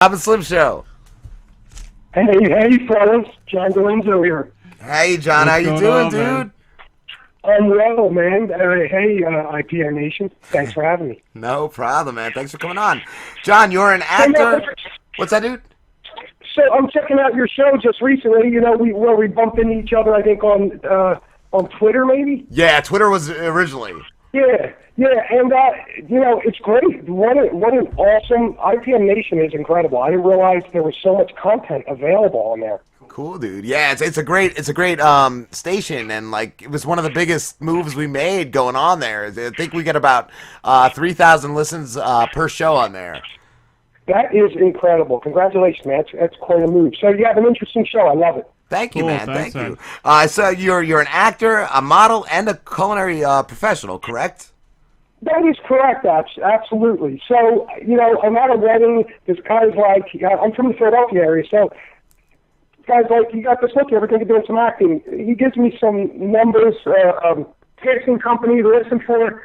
Bob and Slim Show. Hey, fellas. John DiRenzo here. Hey, John. How you doing, dude? Man? I'm well, man. Hey, IPA Nation. Thanks for having me. No problem, man. Thanks for coming on. John, you're an actor. What's that, dude? So I'm checking out your show just recently. You know, we bumped into each other, I think, on Twitter, maybe? Yeah, Twitter was originally. Yeah, and you know, it's great. What an awesome IPM Nation is incredible. I didn't realize there was so much content available on there. Cool, dude. Yeah, it's a great station, and like it was one of the biggest moves we made going on there. I think we get about 3,000 listens per show on there. That is incredible. Congratulations, man. That's quite a move. So you have an interesting show. I love it. Thank you, man. Thank you. So you're an actor, a model, and a culinary professional, correct? That is correct, absolutely. So, you know, I'm at a wedding. There's guys like, I'm from the Philadelphia area, so guys like, you got this look, you ever think of doing some acting? He gives me some numbers, casting company to listen for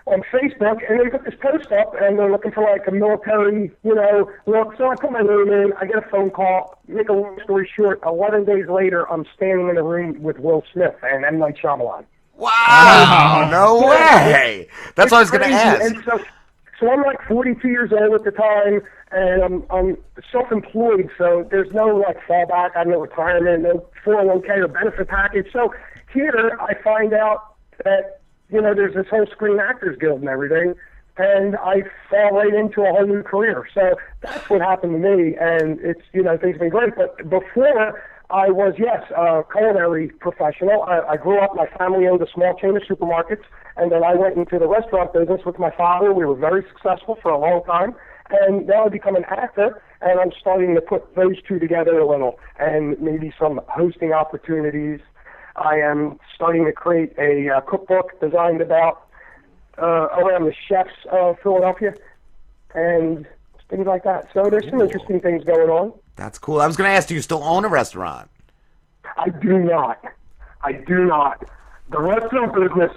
on Facebook, and they put this post up, and they're looking for like a military, you know, look. So I put my name in, I get a phone call. Make a long story short, 11 days later, I'm standing in a room with Will Smith and M. Night Shyamalan. Wow! No way! That's what I was going to ask. And so I'm like 42 years old at the time, and I'm self-employed, so there's no like fallback. I have no retirement, no 401k or benefit package. So here I find out that, you know, there's this whole Screen Actors Guild and everything, and I fall right into a whole new career. So that's what happened to me, and it's, you know, things have been great. But before, I was, yes, a culinary professional. I grew up, my family owned a small chain of supermarkets, and then I went into the restaurant business with my father. We were very successful for a long time, and now I've become an actor, and I'm starting to put those two together a little, and maybe some hosting opportunities. I am starting to create a cookbook designed about around the chefs of Philadelphia and things like that. So there's some interesting things going on. That's cool. I was going to ask, do you still own a restaurant? I do not. The restaurant business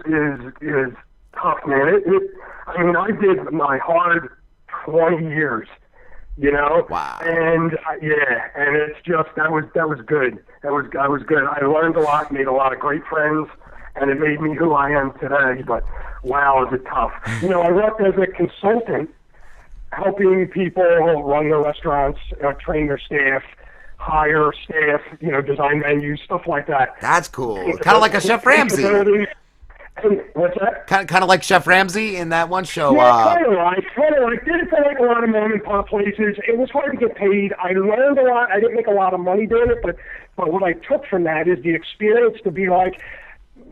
is tough, man. I mean, I did my hard 20 years. You know, wow, and and it's just that was good. I was good. I learned a lot, made a lot of great friends, and it made me who I am today. But wow, is it tough? You know, I worked as a consultant, helping people run their restaurants, train their staff, hire staff, you know, design menus, stuff like that. That's cool. Kind of like a Chef Ramsay. What's that? Kind of like Chef Ramsay in that one show. Yeah, kind of like. Did it for like a lot of mom and pop places. It was hard to get paid. I learned a lot. I didn't make a lot of money doing it, but what I took from that is the experience to be like,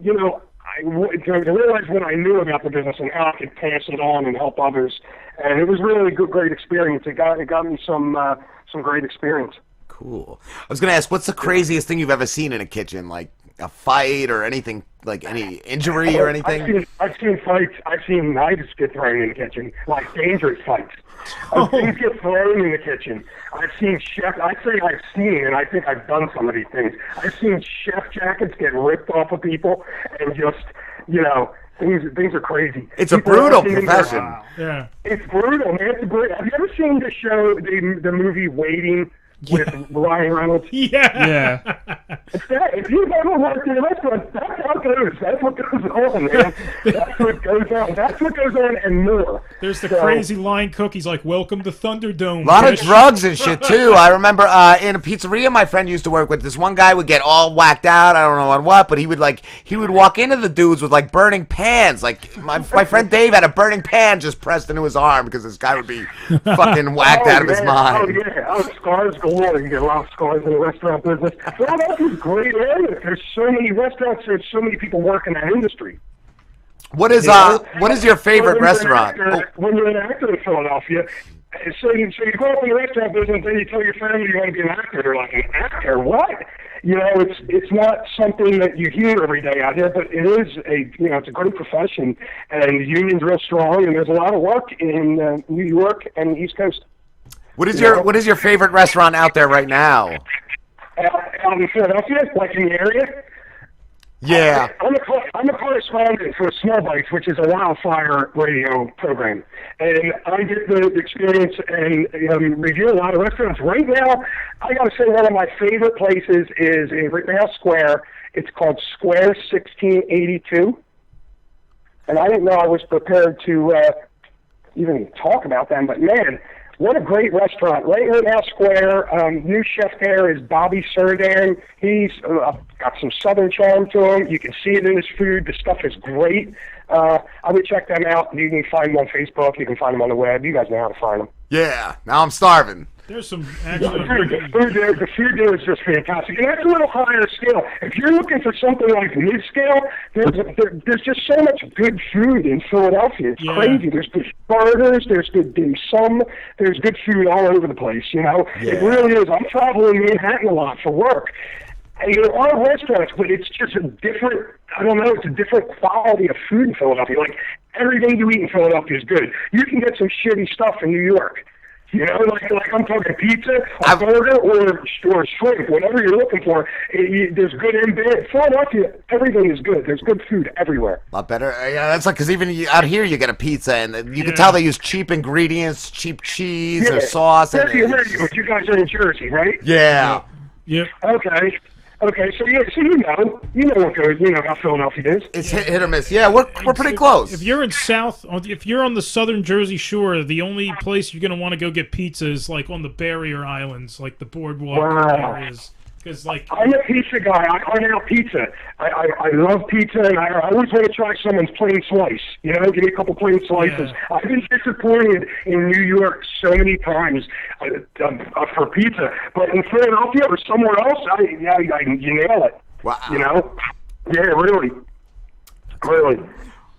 you know, to realize what I knew about the business and how I could pass it on and help others. And it was really a great experience. It got me some great experience. Cool. I was going to ask, what's the craziest thing you've ever seen in a kitchen? Like a fight or anything, like any injury or anything? I've seen fights. I've seen knives get thrown in the kitchen, like dangerous fights. Things get thrown in the kitchen. I've seen I've seen, and I think I've done some of these things. I've seen chef jackets get ripped off of people, and just, you know, things are crazy. It's people a brutal profession. Wow. Yeah, it's brutal, man. It's brutal. Have you ever seen the show, the movie Waiting? With Ryan Reynolds. Yeah. If you've ever worked in a restaurant, that's how it goes. That's what goes on, man. That's what goes on. That's what goes on and more. There's the crazy line cook. He's like, "Welcome to Thunderdome." A lot of drugs and shit, too. I remember in a pizzeria my friend used to work with, this one guy would get all whacked out, I don't know on what, but he would walk into the dudes with, like, burning pans. Like, my friend Dave had a burning pan just pressed into his arm because this guy would be fucking whacked out of his mind. Oh, yeah. Oh, scars galore. You get a lot of scars in the restaurant business. Well, that's a great area. There's so many restaurants. There's so many people working in that industry. What is your favorite restaurant? When you're an actor in Philadelphia, so you go up in the restaurant business and you tell your family you want to be an actor. They're like, an actor? What? You know, it's not something that you hear every day out here, but it is it's a great profession, and the union's real strong, and there's a lot of work in New York and the East Coast. What is your favorite restaurant out there right now? Out in Philadelphia, like in the area? Yeah. I'm a correspondent for Small Bites, which is a wildfire radio program, and I get the experience and review a lot of restaurants. Right now, I got to say one of my favorite places is in Rittenhouse Square. It's called Square 1682, and I didn't know I was prepared to even talk about them, but man, what a great restaurant. Right in Rittenhouse Square. New chef there is Bobby Serdan. He's got some southern charm to him. You can see it in his food. The stuff is great. I would check them out. You can find them on Facebook. You can find them on the web. You guys know how to find them. Yeah. Now I'm starving. There's some The food there is just fantastic, and that's a little higher scale. If you're looking for something like mid-scale, there's just so much good food in Philadelphia. It's crazy. There's good burgers, there's good dim sum, there's good food all over the place. It really is. I'm traveling Manhattan a lot for work. And there are restaurants, but it's just a different, it's a different quality of food in Philadelphia. Like, everything you eat in Philadelphia is good. You can get some shitty stuff in New York. Like I'm talking pizza, a burger, or shrimp, whatever you're looking for. There's good and bad. Philadelphia, everything is good. There's good food everywhere. A lot better. Yeah, that's like, because even out here you get a pizza, and you can tell they use cheap ingredients, cheap cheese or sauce. But you guys are in Jersey, right? Yeah. Yeah. Okay, so you know what goes, how Philadelphia is. It's hit or miss. Yeah, we're pretty close. If you're on the southern Jersey Shore, the only place you're gonna want to go get pizza is like on the barrier islands, like the boardwalk areas. Because I'm a pizza guy. I out pizza. I love pizza, and I always want to try someone's plain slice. Give me a couple plain slices. Yeah. I've been disappointed in New York so many times for pizza, but in Philadelphia or somewhere else, you nail it. Wow. Yeah, really.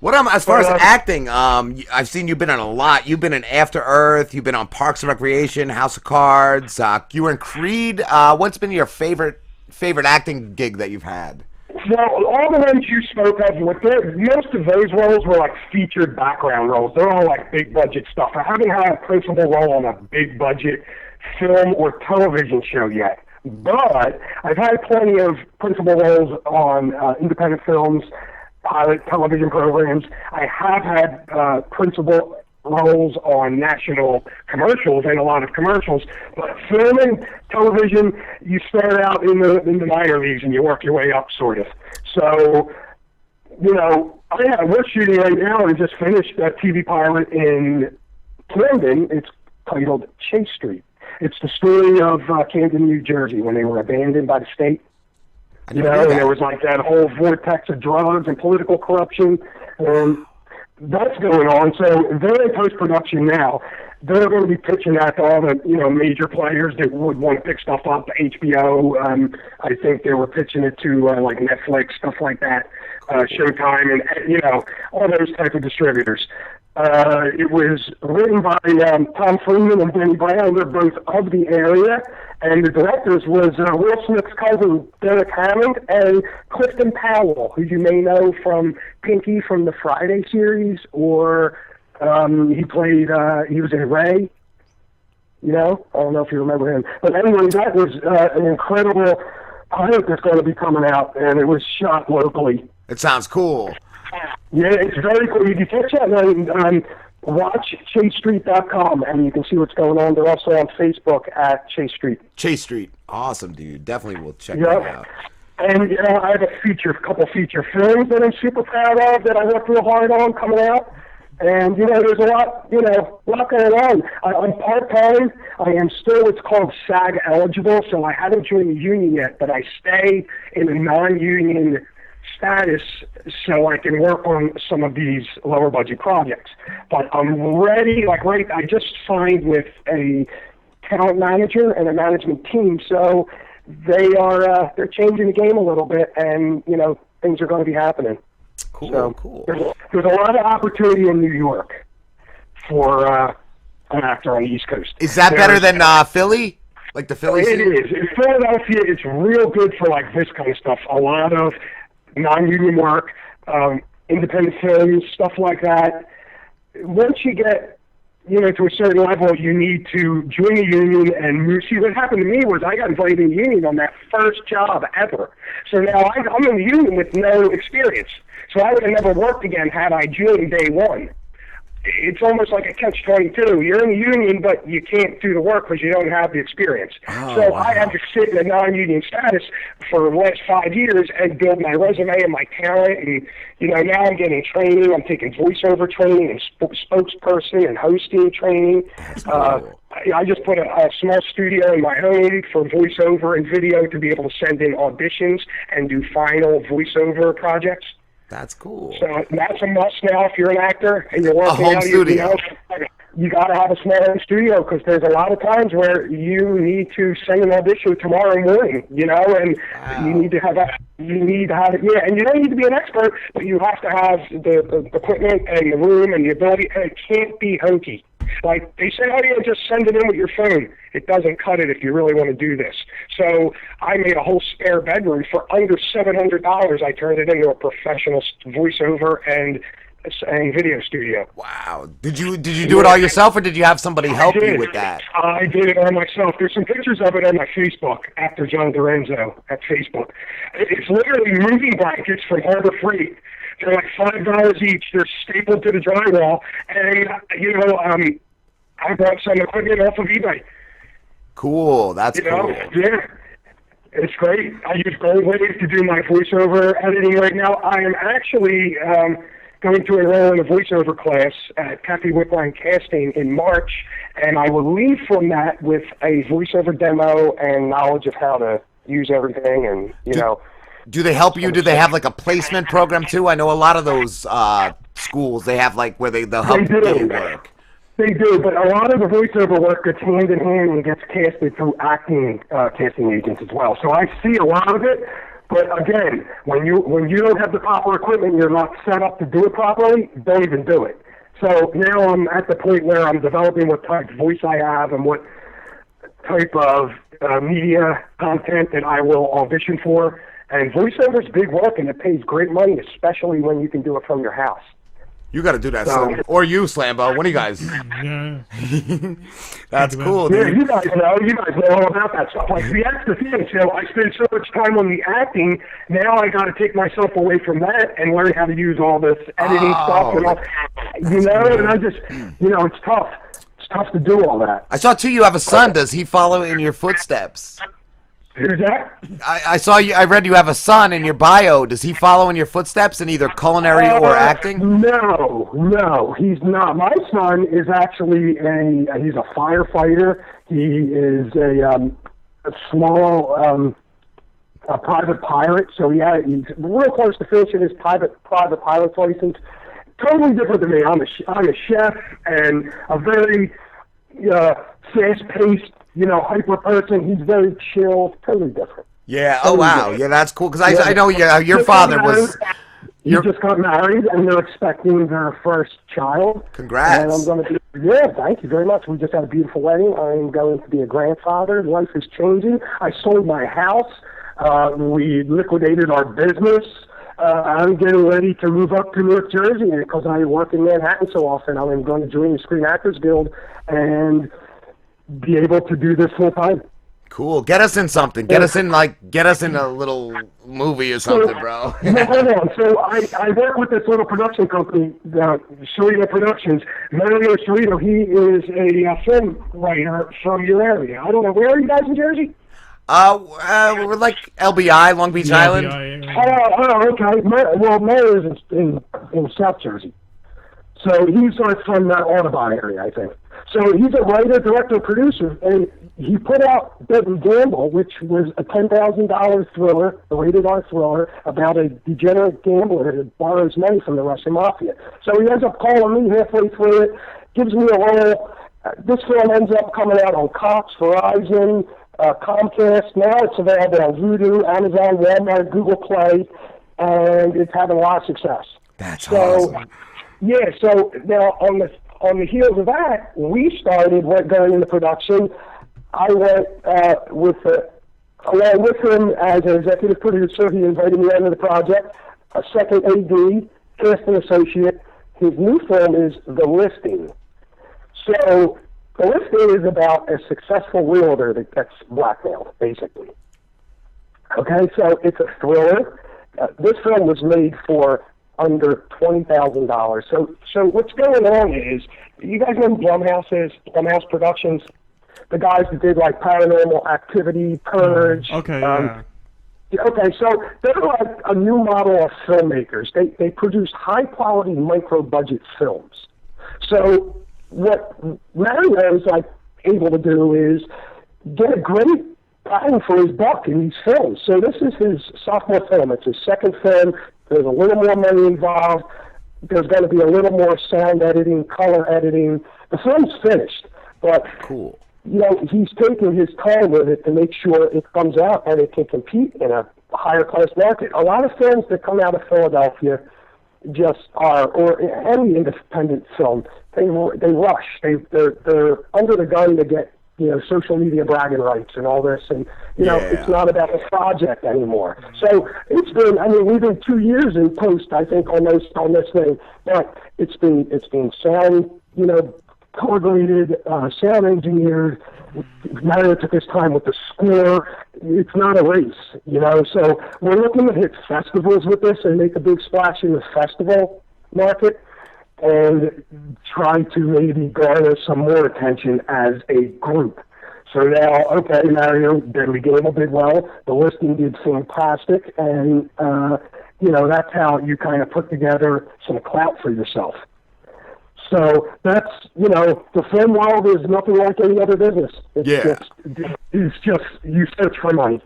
What as far as acting, I've seen you've been on a lot. You've been in After Earth. You've been on Parks and Recreation, House of Cards. You were in Creed. What's been your favorite acting gig that you've had? Well, all the ones you spoke of, most of those roles were like featured background roles. They're all like big budget stuff. I haven't had a principal role on a big budget film or television show yet, but I've had plenty of principal roles on independent films, pilot television programs. I have had principal roles on national commercials and a lot of commercials, but film and television, you start out in the minor leagues and you work your way up, sort of. So, we're shooting right now and just finished a TV pilot in Camden. It's titled Chase Street. It's the story of Camden, New Jersey, when they were abandoned by the state. And there was like that whole vortex of drugs and political corruption, and that's going on. So they're in post-production now. They're going to be pitching that to all the major players that would want to pick stuff up. HBO, I think they were pitching it to like Netflix, stuff like that, Showtime, and all those type of distributors. It was written by Tom Freeman and Benny Brown. They're both of the area, and the directors was Will Smith's cousin Derek Hammond and Clifton Powell, who you may know from Pinky from the Friday series, or he was in Ray. I don't know if you remember him, but anyway, that was an incredible pilot that's going to be coming out, and it was shot locally. It sounds cool. Yeah, it's very cool. You can catch that on watchchasestreet.com, and you can see what's going on. They're also on Facebook at Chase Street. Chase Street. Awesome, dude. Definitely will check that out. And, I have a couple feature films that I'm super proud of that I worked real hard on coming out. And, there's a lot going on. I'm part-time. I am still what's called SAG eligible, so I haven't joined the union yet, but I stay in a non-union status so I can work on some of these lower budget projects. But I'm ready, I just signed with a talent manager and a management team, so they're changing the game a little bit, and things are going to be happening. Cool. There's a lot of opportunity in New York for an actor on the East Coast. Is that better than Philly? Like the Philly scene? It is. In Philadelphia, it's real good for this kind of stuff. A lot of non-union work, independent films, stuff like that. Once you get to a certain level, you need to join a union and move. See, what happened to me was I got invited in the union on that first job ever. So now I'm in the union with no experience. So I would have never worked again had I joined day one. It's almost like a catch-22. You're in the union, but you can't do the work because you don't have the experience. So I had to sit in a non-union status for the last 5 years and build my resume and my talent. And, now I'm getting training. I'm taking voiceover training and spokesperson and hosting training. I just put a small studio in my home for voiceover and video to be able to send in auditions and do final voiceover projects. That's cool. So that's a must now if you're an actor and you're working home out studio. You got to have a small home studio because there's a lot of times where you need to send an audition tomorrow morning, and you need to have it, and you don't need to be an expert, but you have to have the equipment and the room and the ability, and it can't be hokey. Like they say, oh yeah, just send it in with your phone. It doesn't cut it if you really want to do this. So I made a whole spare bedroom for under $700. I turned it into a professional voiceover and video studio. Wow. Did you do it all yourself, or did you have somebody help you with that? I did it all myself. There's some pictures of it on my Facebook, Actor John DiRenzo at Facebook. It's literally moving blankets from Harbor Freight. They're like $5 each. They're stapled to the drywall, and I bought some equipment off of eBay. Cool. That's cool. Yeah. It's great. I use GoldWave to do my voiceover editing right now. I am actually going to enroll in a voiceover class at Kathy Whipline Casting in March, and I will leave from that with a voiceover demo and knowledge of how to use everything and, Do they help you? Do they have like a placement program too? I know a lot of those schools, they have like where they'll help you work. They do, but a lot of the voiceover work gets hand in hand and gets casted through acting casting agents as well. So I see a lot of it, but again, when you don't have the proper equipment, you're not set up to do it properly, don't even do it. So now I'm at the point where I'm developing what type of voice I have and what type of media content that I will audition for. And voiceover is big work, and it pays great money, especially when you can do it from your house. You got to do that, Slam. Or you, Slambo. One of you guys. Yeah. That's cool, dude. Yeah, you guys know all about that stuff. Like, that's the thing. So I spend so much time on the acting. Now I got to take myself away from that and learn how to use all this editing stuff and all. And I just, it's tough. It's tough to do all that. I saw too. You have a son. Does he follow in your footsteps? Who's that? I saw you. I read you have a son in your bio. Does he follow in your footsteps in either culinary or acting? No, he's not. My son is actually he's a firefighter. He is a small a private pilot. So he's real close to finishing his private pilot's license. Totally different than me. I'm a chef and a very fast-paced, hyper person. He's very chill, totally different. Yeah. Oh wow. Yeah, that's cool. Because I know your father was. He just got married, and they're expecting their first child. Congrats. And I'm going to be. Yeah, thank you very much. We just had a beautiful wedding. I'm going to be a grandfather. Life is changing. I sold my house. We liquidated our business. I'm getting ready to move up to North Jersey because I work in Manhattan so often. I'm going to join the Screen Actors Guild and be able to do this full time. Cool. Get us in something. Get us in a little movie or something, bro. Hold on. So I work with this little production company, Cerrito Productions. Mario Cerrito, he is a film writer from your area. I don't know. Where are you guys in Jersey? We're like LBI, Long Beach Island. Oh, okay. Well, Mayor is in South Jersey. So he's from that Audubon area, I think. So he's a writer, director, producer, and he put out Dead and Gamble, which was a $10,000 thriller, a rated-R thriller, about a degenerate gambler that borrows money from the Russian mafia. So he ends up calling me halfway through it, gives me a role. This film ends up coming out on Cox, Verizon, Comcast. Now it's available on Vudu, Amazon, Walmart, Google Play, and it's having a lot of success. That's awesome. Yeah, so now on the heels of that, we started going into production. I went along with him as an executive producer. He invited me onto the project. A second AD, cast and associate. His new film is The Listing. So the listing is about a successful realtor that gets blackmailed, basically. Okay, so it's a thriller. This film was made for under $20,000. So what's going on is, you guys know who Blumhouse is? Blumhouse Productions, the guys that did like Paranormal Activity, Purge. Okay, yeah. Okay, so they're like a new model of filmmakers. They produce high quality micro budget films. So what Mario is like able to do is get a great bang for his buck in these films. So this is his sophomore film. It's his second film. There's a little more money involved. There's going to be a little more sound editing, color editing. The film's finished, but Cool. you know, he's taking his time with it to make sure it comes out and it can compete in a higher class market. A lot of films that come out of Philadelphia just are, or any independent film, they rush. They're under the gun to get, you know, social media bragging rights and all this, and you know, it's not about the project anymore. So it's been, I mean, we've been 2 years in post, I think, on this thing, but it's been sound, you know, color graded, sound engineered. Mario took his time with the score. It's not a race, you know. So we're looking to hit festivals with this and make a big splash in the festival market, and try to maybe garner some more attention as a group. So now, okay, Mario, Deadly Gamble did well. The listing did fantastic, and you know, that's how you kind of put together some clout for yourself. So that's, you know, the film world is nothing like any other business. It's just you search for money.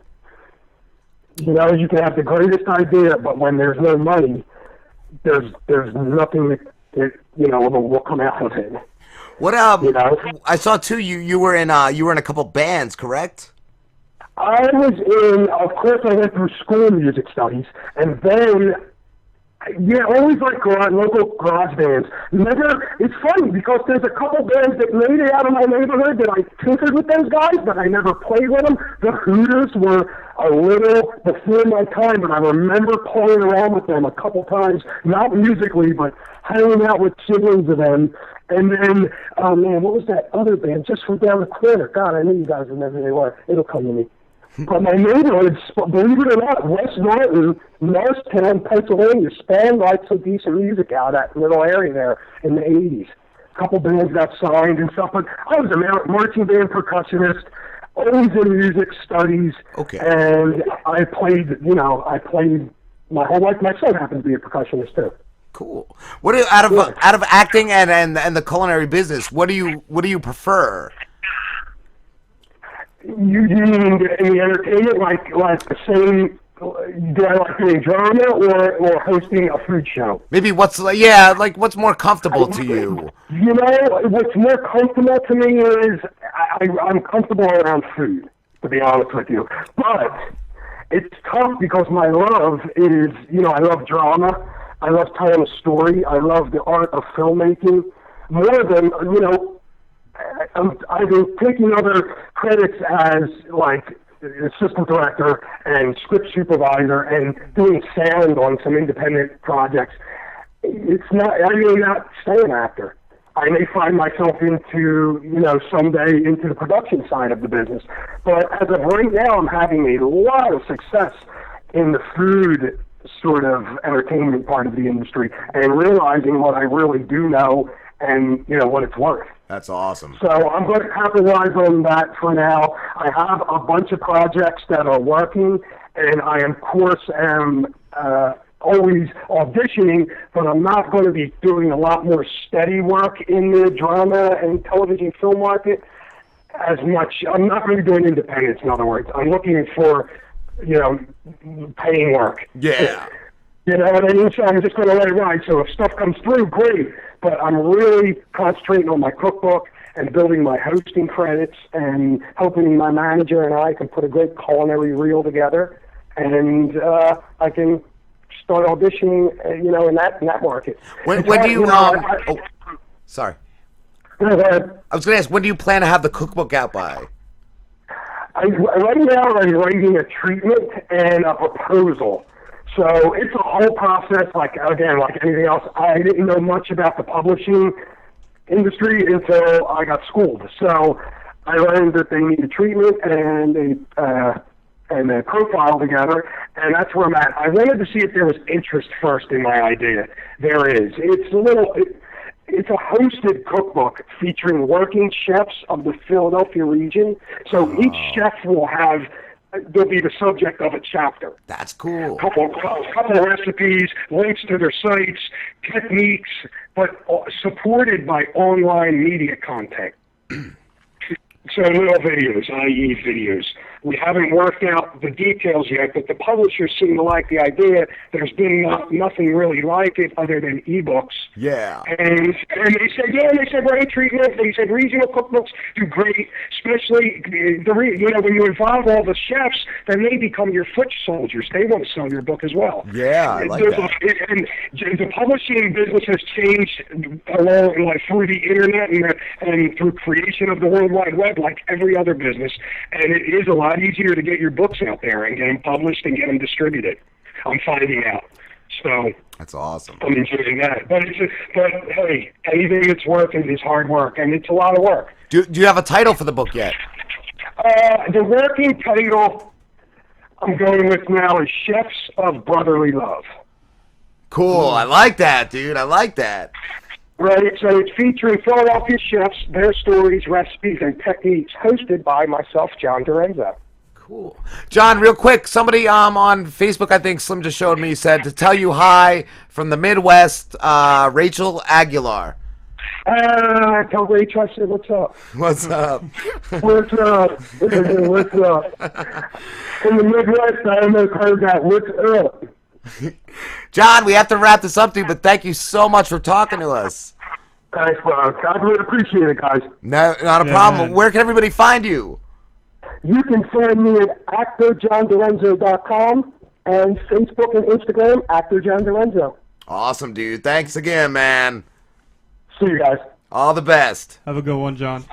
You know, you can have the greatest idea, but when there's no money, there's nothing that you know will come out of it. What You know, I saw too. You were in a couple bands, correct? I was in, of course, I went through school music studies, and then, yeah, always like local garage bands. Never, it's funny because there's a couple bands that made it out of my neighborhood that I tinkered with those guys, but I never played with them. The Hooters were a little before my time, but I remember playing around with them a couple times, not musically, but hanging out with siblings of them. And then, oh man, what was that other band just from down the corner? God, I knew you guys remember who they were. It'll come to me. But my neighborhood, believe it or not, West Norton, Norristown, Pennsylvania, Span writes some decent music out of that little area there in the 80s. A couple bands got signed and stuff, but I was a marching band percussionist, always in music studies. Okay. And I played my whole life. My son happened to be a percussionist too. Cool. What do you, out of acting and the culinary business, what do you prefer? You mean in the entertainment, like the same? Do I like doing drama or hosting a food show? Maybe what's more comfortable to you? You know, what's more comfortable to me is I'm comfortable around food, to be honest with you. But it's tough because my love is, you know, I love drama. I love telling a story. I love the art of filmmaking more than, you know, I've been taking other credits as like assistant director and script supervisor and doing sound on some independent projects. It's not, I may not stay an actor. I may find myself into, you know, someday into the production side of the business. But as of right now, I'm having a lot of success in the food sort of entertainment part of the industry and realizing what I really do know and, you know, what it's worth. That's awesome. So I'm going to capitalize on that for now. I have a bunch of projects that are working, and I, of course, am always auditioning, but I'm not going to be doing a lot more steady work in the drama and television film market as much. I'm not going to be doing independence, in other words. I'm looking for, you know, paying work. Yeah. You know what I mean? So I'm just going to let it ride. So if stuff comes through, great. But I'm really concentrating on my cookbook and building my hosting credits and hoping my manager and I can put a great culinary reel together, and I can start auditioning, you know, in that market. When do you sorry. Go ahead. I was going to ask, when do you plan to have the cookbook out by? Right now, I'm writing a treatment and a proposal. So it's a whole process, like anything else. I didn't know much about the publishing industry until I got schooled. So I learned that they needed treatment and a profile together, and that's where I'm at. I wanted to see if there was interest first in my idea. There is. It's a hosted cookbook featuring working chefs of the Philadelphia region. So each chef they'll be the subject of a chapter. That's cool. Couple of recipes, links to their sites, techniques, but supported by online media content. So little videos, i.e. videos. We haven't worked out the details yet, but the publishers seem to like the idea. There's been nothing really like it other than ebooks. Yeah. And they said, great treatment. They said regional cookbooks do great, especially when you involve all the chefs, then they become your foot soldiers. They want to sell your book as well. Yeah, I like that. And the publishing business has changed through the internet and through creation of the World Wide Web, like every other business. And it is a lot easier to get your books out there and get them published and get them distributed. I'm finding out. So that's awesome. I'm enjoying that. But hey, anything that's working is hard work, and it's a lot of work. Do you have a title for the book yet? The working title I'm going with now is Chefs of Brotherly Love. Cool. I like that, dude. I like that. Right, so it's featuring Philadelphia chefs, their stories, recipes, and techniques, hosted by myself, John DiRenzo. Cool. John, real quick, somebody on Facebook, I think Slim just showed me, said to tell you hi from the Midwest, Rachel Aguilar. Tell Rachel I said, what's up? What's up? What's up? What's up? In the Midwest, I almost heard that. What's up? John, we have to wrap this up, dude, but thank you so much for talking to us. Thanks, I really appreciate it, guys. No, not a problem. Man. Where can everybody find you? You can find me at actorjohndirenzo.com and Facebook and Instagram, Actor John DiRenzo. Awesome, dude. Thanks again, man. See you guys. All the best. Have a good one, John.